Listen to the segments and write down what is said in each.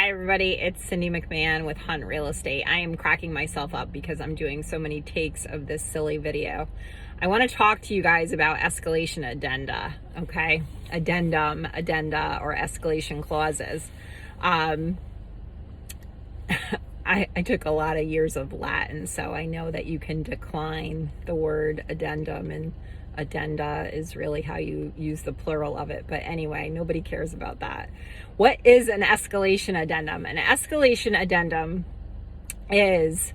Hi everybody, it's Cindy McMahon with Hunt Real Estate. I am cracking myself up because I'm doing so many takes of this silly video. I want to talk to you guys about escalation addenda, okay? Addenda, or escalation clauses. I took a lot of years of Latin, so I know that you can decline the word addendum, and addenda is really how you use the plural of it. But anyway, nobody cares about that. What is an escalation addendum? An escalation addendum is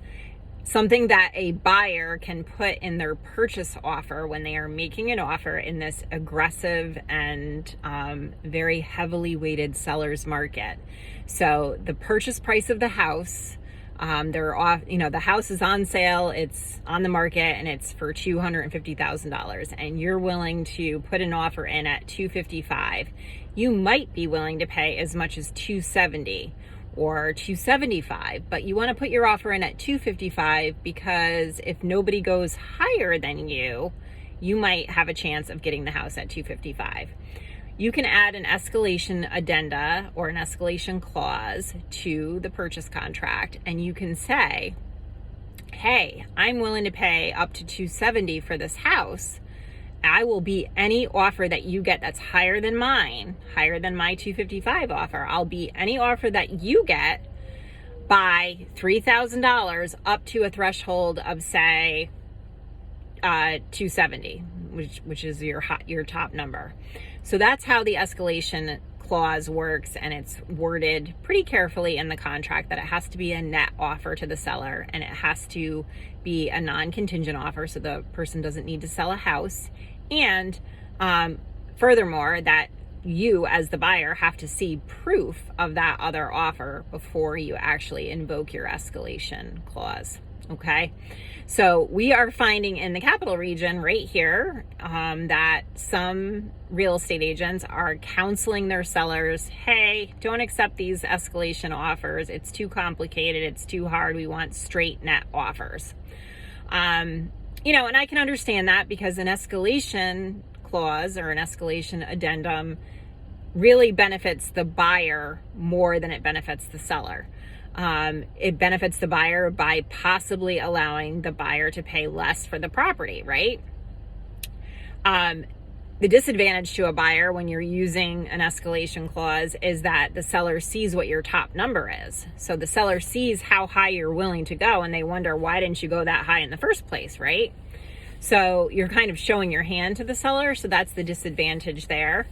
something that a buyer can put in their purchase offer when they are making an offer in this aggressive and very heavily weighted seller's market. So the purchase price of the house, the house is on sale, it's on the market, and it's for $250,000, and you're willing to put an offer in at $255,000. You might be willing to pay as much as $270,000 or $275,000, but you want to put your offer in at $255,000 because if nobody goes higher than you, you might have a chance of getting the house at $255,000. You can add an escalation addenda or an escalation clause to the purchase contract, and you can say, hey, I'm willing to pay up to $270,000 for this house. I will beat any offer that you get that's higher than mine, higher than my $255,000 offer. I'll beat any offer that you get by $3,000 up to a threshold of, say, $270,000, which is your top number. So that's how the escalation clause works, and it's worded pretty carefully in the contract that it has to be a net offer to the seller, and it has to be a non-contingent offer, so the person doesn't need to sell a house. And furthermore, that you as the buyer have to see proof of that other offer before you actually invoke your escalation clause. Okay, so we are finding in the capital region right here that some real estate agents are counseling their sellers, hey, don't accept these escalation offers. It's too complicated. It's too hard. We want straight net offers. And I can understand that because an escalation clause or an escalation addendum really benefits the buyer more than it benefits the seller. It benefits the buyer by possibly allowing the buyer to pay less for the property, right? The disadvantage to a buyer when you're using an escalation clause is that the seller sees what your top number is. So the seller sees how high you're willing to go, and they wonder, why didn't you go that high in the first place, right? So you're kind of showing your hand to the seller, so that's the disadvantage there.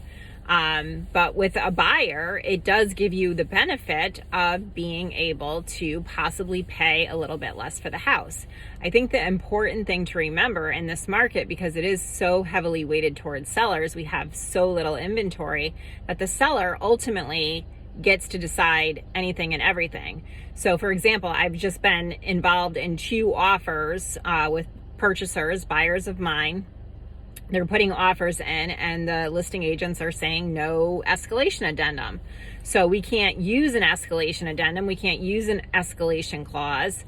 But with a buyer, it does give you the benefit of being able to possibly pay a little bit less for the house. I think the important thing to remember in this market, because it is so heavily weighted towards sellers, we have so little inventory, that the seller ultimately gets to decide anything and everything. So for example, I've just been involved in 2 offers with purchasers, buyers of mine. They're putting offers in, and the listing agents are saying no escalation addendum. So we can't use an escalation addendum. We can't use an escalation clause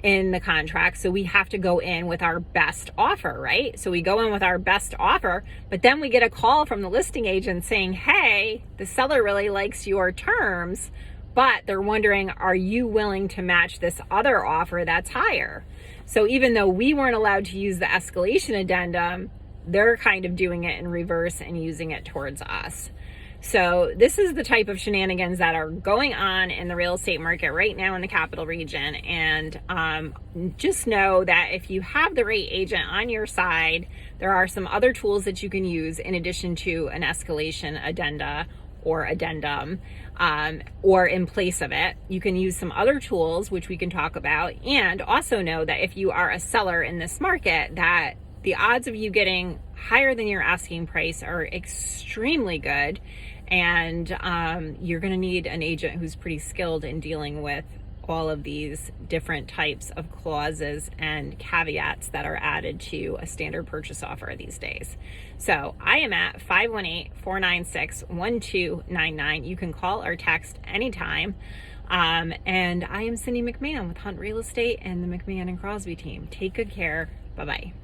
in the contract. So we have to go in with our best offer, right? So we go in with our best offer, but then we get a call from the listing agent saying, hey, the seller really likes your terms, but they're wondering, are you willing to match this other offer that's higher? So even though we weren't allowed to use the escalation addendum, they're kind of doing it in reverse and using it towards us. So this is the type of shenanigans that are going on in the real estate market right now in the capital region. And just know that if you have the right agent on your side, there are some other tools that you can use in addition to an escalation addenda or addendum, or in place of it. You can use some other tools, which we can talk about. And also know that if you are a seller in this market, that the odds of you getting higher than your asking price are extremely good, and you're going to need an agent who's pretty skilled in dealing with all of these different types of clauses and caveats that are added to a standard purchase offer these days. So I am at 518-496-1299. You can call or text anytime. And I am Cindy McMahon with Hunt Real Estate and the McMahon and Crosby team. Take good care. Bye-bye.